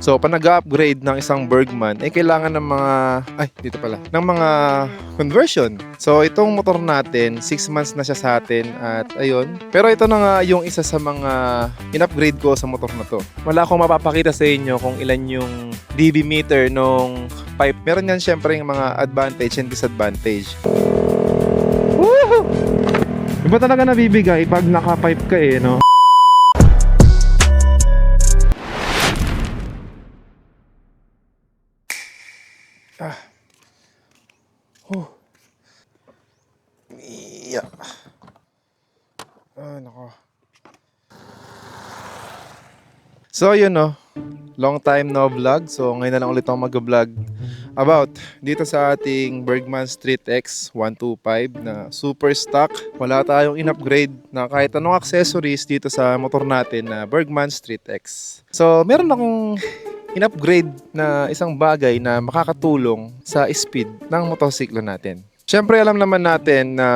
So, pag nag-upgrade ng isang Bergman, kailangan ng mga, dito pala, ng mga conversion. So, itong motor natin, 6 months na siya sa atin at ayun. Pero ito na nga yung isa sa mga in-upgrade ko sa motor na to. Wala akong mapapakita sa inyo kung ilan yung dB meter nung pipe. Meron yan syempre yung mga advantage and disadvantage. Woohoo! Iba talaga nabibigay pag naka-pipe ka no? Yeah. Nako. So, yun long time no vlog. So, ngayon na lang ulit ako mag-vlog about dito sa ating Bergman Street X 125 na super stock. Wala tayong in-upgrade na kahit anong accessories dito sa motor natin na Bergman Street X. So, meron akong in-upgrade na isang bagay na makakatulong sa speed ng motosiklo natin. Siyempre alam naman natin na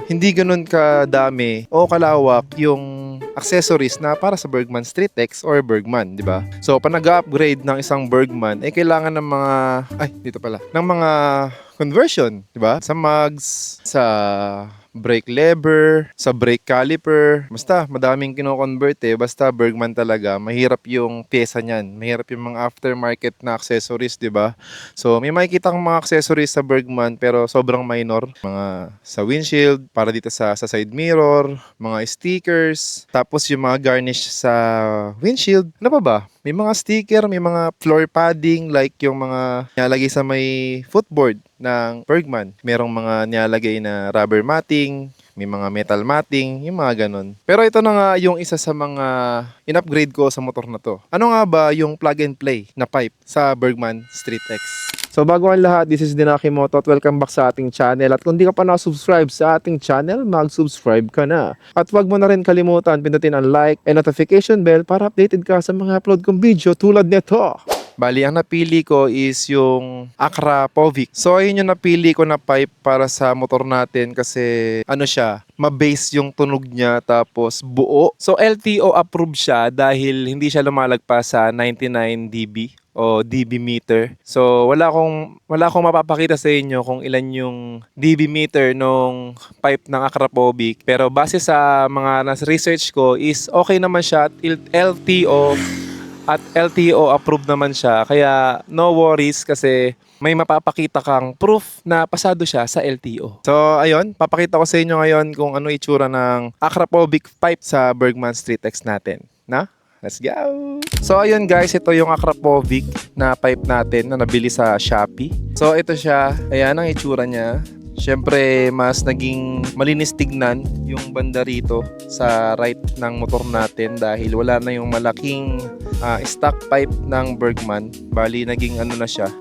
hindi ganun kadami o kalawak yung accessories na para sa Bergman Street X or Bergman, di ba? So, pag nag-upgrade ng isang Bergman, kailangan ng mga, dito pala, ng mga conversion, di ba? Sa mugs, sa brake lever, sa brake caliper, basta madaming kino-convert basta Bergman talaga, mahirap yung pyesa niyan, mahirap yung mga aftermarket na accessories, di ba? So, may makikita kang mga accessories sa Bergman pero sobrang minor, mga sa windshield, para dito sa side mirror, mga stickers, tapos yung mga garnish sa windshield, ano pa ba? May mga sticker, may mga floor padding like yung mga nilalagay sa may footboard ng Bergman. Merong mga nilalagay na rubber matting, may mga metal matting, yung mga ganun. Pero ito na nga yung isa sa mga in-upgrade ko sa motor na to. Ano nga ba yung plug and play na pipe sa Bergman Street X? So bago ang lahat, this is Dinaki Moto at welcome back sa ating channel. At kung di ka pa na-subscribe sa ating channel, mag-subscribe ka na. At wag mo na rin kalimutan pindutin ang like and notification bell para updated ka sa mga upload kong video tulad nito. Bali, ang napili ko is yung Acra Povic. So, ayun yung napili ko na pipe para sa motor natin kasi ano siya, ma-base yung tunog niya tapos buo. So, LTO approved siya dahil hindi siya lumalagpas sa 99 dB o dB meter. So, wala akong mapapakita sa inyo kung ilan yung dB meter nung pipe ng Acra Povic. Pero base sa mga research ko is okay naman siya at LTO approved naman siya. Kaya no worries kasi may mapapakita kang proof na pasado siya sa LTO. So ayun, papakita ko sa inyo ngayon kung ano itsura ng Acra Povic pipe sa Bergman Street X natin. Let's go! So ayun guys, ito yung Acra Povic na pipe natin na nabili sa Shopee. So ito siya, ayan ang itsura niya. Siyempre, mas naging malinis tignan yung banda rito sa right ng motor natin dahil wala na yung malaking stock pipe ng Bergman. Bali, naging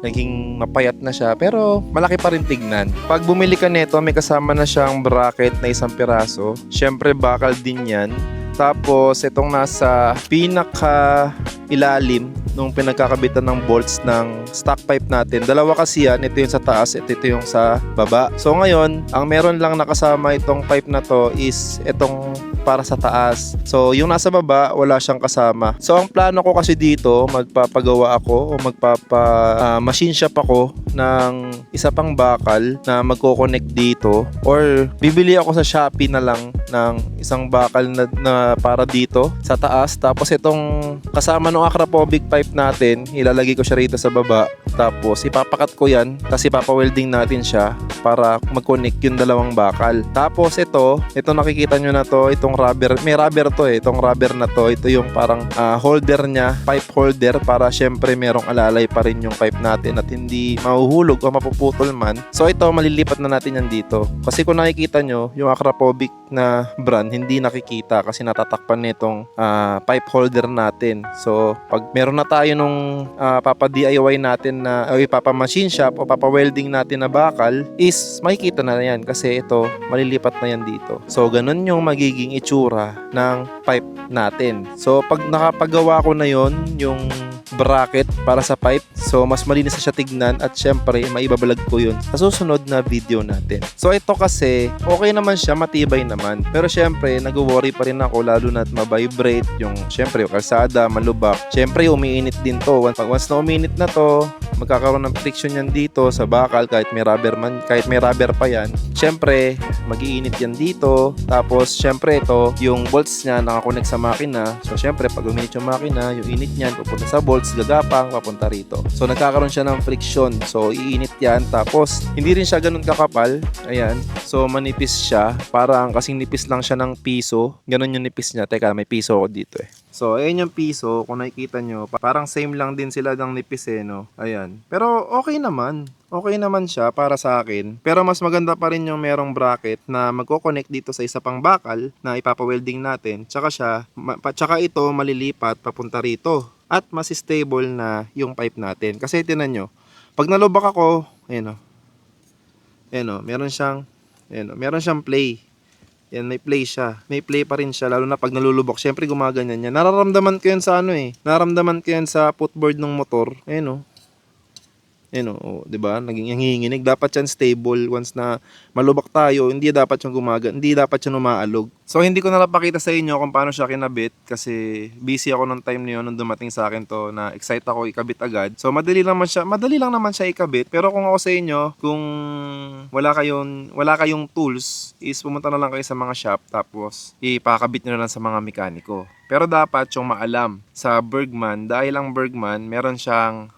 naging mapayat na siya pero malaki pa rin tignan. Pag bumili ka nito, may kasama na siyang bracket na isang piraso. Siyempre, bakal din yan. Tapos, itong nasa pinaka ilalim nung pinagkakabitan ng bolts ng stock pipe natin. Dalawa kasi yan, ito yung sa taas at ito yung sa baba. So ngayon, ang meron lang nakasama itong pipe na to is itong para sa taas. So yung nasa baba, wala siyang kasama. So ang plano ko kasi dito, magpapagawa ako o machine shop ako ng isa pang bakal na magko-connect dito or bibili ako sa Shopee na lang ng isang bakal na para dito sa taas. Tapos itong kasama ng Acra Povic pipe natin, ilalagay ko siya rito sa baba. Tapos ipapakat ko yan kasi papawelding natin siya para mag-connect yung dalawang bakal. Tapos ito nakikita nyo na to, itong rubber, may rubber to itong rubber na to, ito yung parang holder niya, pipe holder para syempre merong alalay pa rin yung pipe natin at hindi mahuhulog o mapuputol man. So ito, malilipat na natin yan dito. Kasi kung nakikita nyo, yung Acra Povic na brand, hindi nakikita kasi natatakpan nitong pipe holder natin. So pag meron na tayo nung papa-DIY natin na o ipapa-machine shop o papa-welding natin na bakal, is makikita na yan kasi ito, malilipat na yan dito. So ganun yung magiging itsura ng pipe natin. So pag nakapagawa ko na yon, yung bracket para sa pipe. So mas malinis na siya tignan at syempre maibabalag ko yun sa susunod na video natin. So ito kasi okay naman siya, matibay naman. Pero syempre nag-worry pa rin ako lalo na ma-vibrate yung syempre yung kalsada, malubak. Syempre umiinit din to. Once na umiinit na to, magkakaroon ng friction yan dito sa bakal kahit may rubber pa yan. Syempre mag-iinit yan dito. Tapos syempre ito yung bolts niya nakakonect sa makina. So syempre pag uminit yung makina, yung init niyan pupunta sa bolts, gagapang papunta rito. So nagkakaroon siya ng friction. So iinit yan. Tapos hindi rin siya ganun kakapal. Ayan. So manipis siya. Parang kasing nipis lang siya ng piso. Ganun yung nipis niya. Teka, may piso ako dito eh. So ayan yung piso. Kung nakikita nyo, parang same lang din sila ng nipis eh, no? Ayan. Pero okay naman. Okay naman siya para sa akin. Pero mas maganda pa rin yung merong bracket na magko-connect dito sa isa pang bakal na ipapa-welding natin. Tsaka ito malilipat papunta rito. At mas stable na yung pipe natin. Kasi tinan nyo, pag nalubak ako, ayan o, meron siyang play. Yan, may play siya. May play pa rin siya, lalo na pag nalulubok. Syempre gumaganyan yan. Nararamdaman ko yan sa Nararamdaman ko yan sa footboard ng motor. Ayan o. Diba? Naging nanginginig. Dapat yan stable. Once na malubak tayo, hindi dapat yung umaalog. So hindi ko napakita sa inyo kung paano siya kinabit kasi busy ako nung time na yun nung dumating sa akin to na excite ako ikabit agad. So madali lang naman siya ikabit. Pero kung ako sa inyo, kung wala kayong tools, is pumunta na lang kayo sa mga shop tapos ipakabit nyo na lang sa mga mekaniko. Pero dapat yung maalam sa Bergman, dahil ang Bergman meron siyang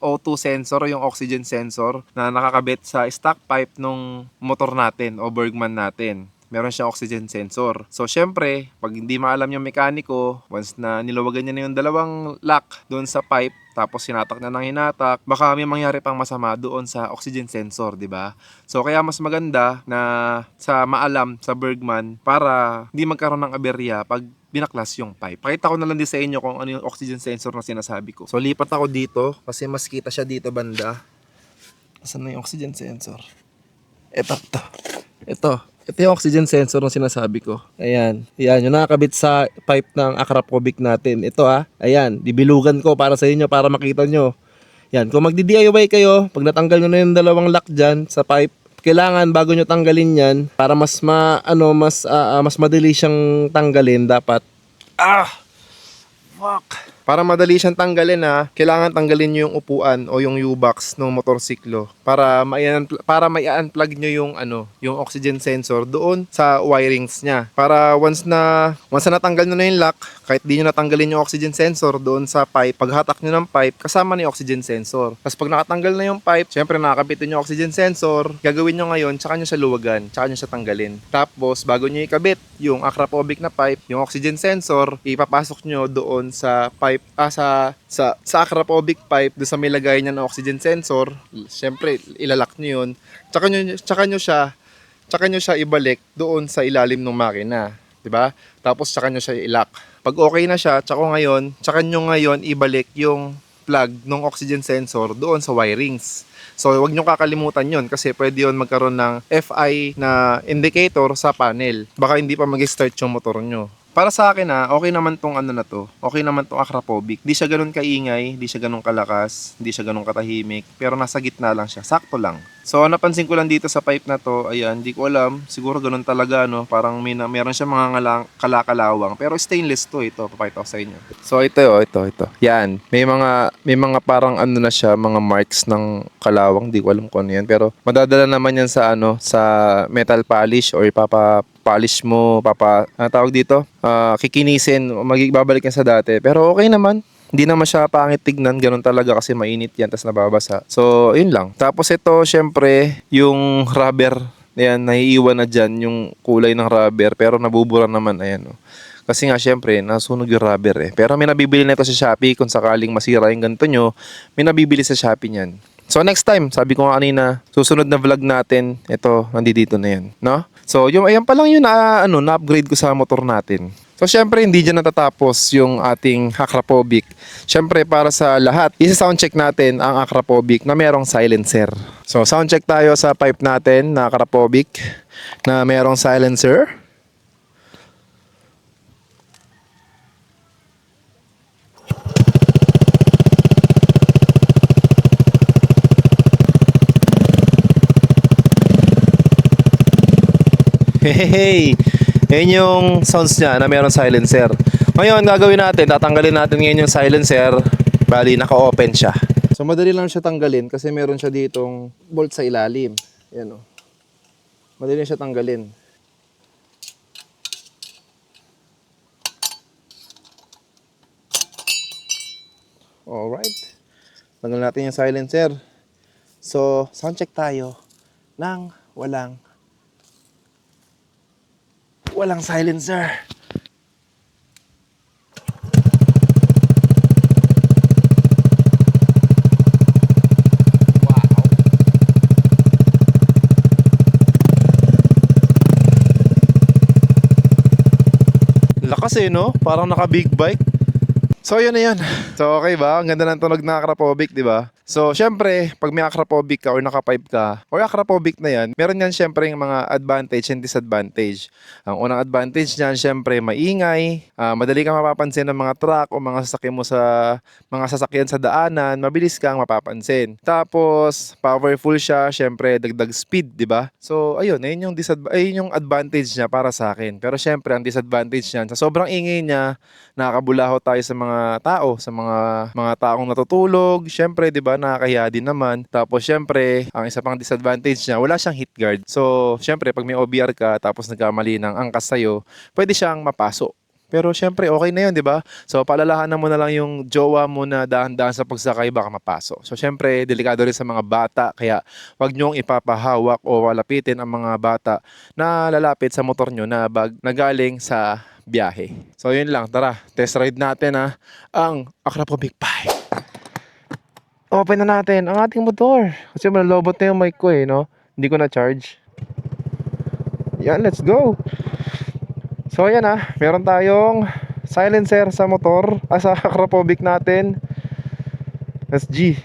O2 sensor o yung oxygen sensor na nakakabit sa stock pipe nung motor natin o Bergman natin. Meron siyang oxygen sensor. So, syempre, pag hindi maalam yung mekaniko, once na nilawagan niya na yung dalawang lock doon sa pipe, tapos hinatak na ng hinatak, baka may mangyari pang masama doon sa oxygen sensor, di ba? So, kaya mas maganda na sa maalam sa Bergman para hindi magkaroon ng aberya pag binaklas yung pipe. Pakita ko na lang din sa inyo kung ano yung oxygen sensor na sinasabi ko. So, lipat ako dito kasi mas kita siya dito banda. Asan na yung oxygen sensor? Ito yung oxygen sensor na sinasabi ko. Ayan, yung nakakabit sa pipe ng Akrapovic natin. Ito ayan, dibilugan ko para sa inyo para makita nyo. Yan, kung magdi-DIY kayo, pag natanggal nyo na yung dalawang lock dyan sa pipe, kailangan bago nyo tanggalin yan para mas madali siyang tanggalin dapat. Para madali siyang tanggalin kailangan tanggalin nyo yung upuan o yung U-box ng motorsiklo para mai-unplug nyo yung oxygen sensor doon sa wirings niya. Para once na natanggal nyo na yung lock, kahit di nyo natanggalin yung oxygen sensor doon sa pipe, paghatak nyo ng pipe, kasama na yung oxygen sensor. Tapos pag nakatanggal na yung pipe, syempre nakakabitin yung oxygen sensor, gagawin nyo ngayon, tsaka nyo siya luwagan, tsaka nyo siya tanggalin. Tapos bago nyo ikabit yung Akrapovic na pipe, yung oxygen sensor, ipapasok nyo doon sa pipe, sa Akrapovic pipe, doon sa may lagay niya ng oxygen sensor. Syempre, ilalak nyo yun. Tsaka nyo siya ibalik doon sa ilalim ng makina. Diba? Tapos tsaka nyo siya ilak. Pag okay na siya, tsaka nyo ngayon ibalik yung plug ng oxygen sensor doon sa wirings. So, huwag nyo kakalimutan yun kasi pwede yun magkaroon ng FI na indicator sa panel. Baka hindi pa mag-start yung motor nyo. Para sa akin okay naman tong na to. Okay naman tong Akrapovic. Di siya ganun kaingay, di siya ganun kalakas, di siya ganun katahimik, pero nasa gitna lang siya, sakto lang. So napansin ko lang dito sa pipe na to, ayan, di ko alam, siguro ganun talaga parang meron siya mga kalakalawang, pero stainless to ito, papakita ko sa inyo. So ito. Yan, may mga parang na siya, mga marks ng kalawang, di ko alam kung ano yan, pero madadala naman yan sa sa metal polish or polish mo, tawag dito, kikinisin, babalik yan sa dati. Pero okay naman. Hindi naman siya pangit tignan, ganun talaga kasi mainit yan, tas nababasa. So, yun lang. Tapos ito, syempre, yung rubber, ayan, naiiwan na dyan yung kulay ng rubber, pero nabubura naman, ayan. Kasi nga, syempre, nasunog yung rubber Pero may nabibili na ito sa Shopee, kung sakaling masira yung ganito nyo, may nabibili sa Shopee niyan. So next time, sabi ko nga kanina, susunod na vlog natin, ito, nandito na yan, no? So, ayan pa lang yun na-upgrade ko sa motor natin. So, syempre, hindi dyan natatapos yung ating Akrapovic. Syempre, para sa lahat, isa-soundcheck natin ang Akrapovic na merong silencer. So, soundcheck tayo sa pipe natin na Akrapovic na merong silencer. Hey! Yan yung sounds niya na mayroong silencer. Ngayon, gagawin natin, tatanggalin natin ngayon yung silencer. Bali, naka-open siya. So, madali lang siya tanggalin kasi meron siya ditong bolt sa ilalim. Yan o. Madali siya tanggalin. Alright. Tanggal natin yung silencer. So, sound check tayo ng walang silencer. Lakas no? Parang naka big bike. So yun na yun. So okay ba? Ang ganda ng tunog na Akrapovic, di ba? So syempre, pag may Akrapovic ka or naka-pipe ka, or Akrapovic na yan, meron yan syempre yung mga advantage and disadvantage. Ang unang advantage niyan, syempre, maingay, madali kang mapapansin ng mga truck o mga sasakyan mo sa mga sasakyan sa daanan, mabilis kang mapapansin. Tapos, powerful siya, syempre, dagdag speed, di ba? So ayun, ayun yung advantage niya para sa akin. Pero syempre, ang disadvantage niyan, sa sobrang ingay niya, nakakabulaho tayo sa mga tao, sa mga taong natutulog. Syempre, 'di ba, nakakahiya din naman. Tapos syempre, ang isa pang disadvantage niya, wala siyang heat guard. So, syempre, pag may OBR ka tapos nagkamali ng angkas sa'yo, pwede siyang mapaso. Pero syempre, okay na 'yun, 'di ba? So, paalalahanan mo na lang yung jowa mo na dahan-dahan sa pagsakay baka mapaso. So, syempre, delikado rin sa mga bata, kaya wag niyong ipapahawak o lapitin ang mga bata na lalapit sa motor niyo na galing sa biyahe. So yun lang, tara, test ride natin ang Akrapovic Bike. Open na natin ang ating motor. Kasi malalobot na yung mic ko no? Hindi ko na-charge. Yan, let's go. So yan meron tayong silencer sa motor, sa Akrapovic natin. SG.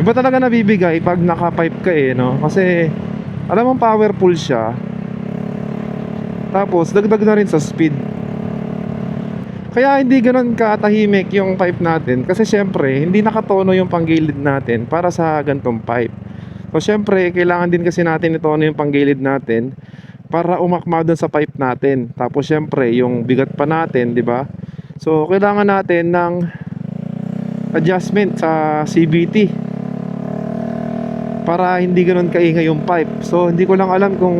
Iba talaga nabibigay pag naka-pipe ka no? Kasi alam mong powerful siya. Tapos dagdag na rin sa speed. Kaya hindi ganoon katahimik yung pipe natin. Kasi syempre hindi nakatono yung panggilid natin para sa gantong pipe. So syempre kailangan din kasi natin itono yung panggilid natin para umakma doon sa pipe natin. Tapos syempre yung bigat pa natin, di ba? So kailangan natin ng adjustment sa CVT para hindi ganoon kaingay yung pipe. So hindi ko lang alam kung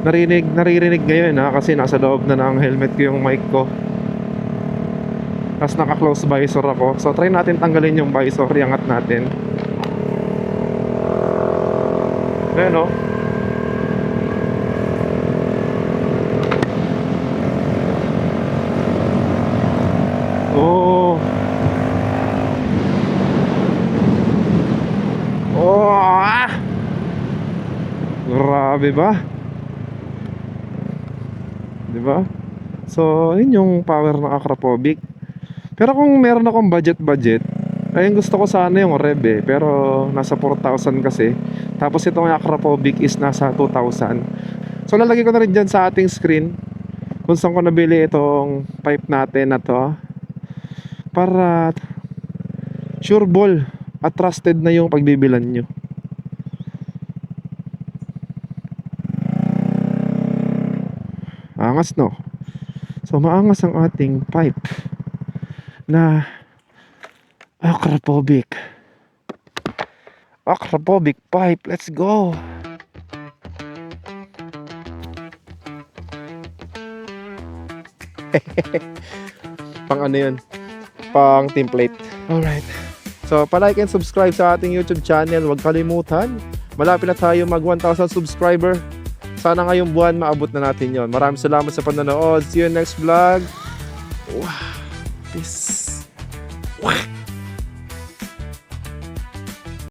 naririnig ngayon kasi nasa loob na ng helmet ko yung mic ko. Tapos naka-close visor ako. So try natin tanggalin yung visor, iangat natin. Ayan oh. Grabe ba? 'Di ba? So, yun yung power ng Akrapovic. Pero kung meron akong budget, ayun gusto ko sana yung Rev pero nasa 4,000 kasi. Tapos itong Akrapovic is nasa 2,000. So, lalagay ko na rin dyan sa ating screen kung saan ko nabili itong pipe natin na to. Para sure ball at trusted na yung pagbibilan nyo. Angas no. So maangas ang ating pipe na Akrapovic pipe. Let's go. Pang ano yun? Pang template. Alright. So pa-like and subscribe sa ating YouTube channel. Huwag kalimutan. Malapit na tayo mag 1,000 subscriber. Sana ngayong buwan maabot na natin yon. Maraming salamat sa panonood. See you next vlog. Wow. Peace.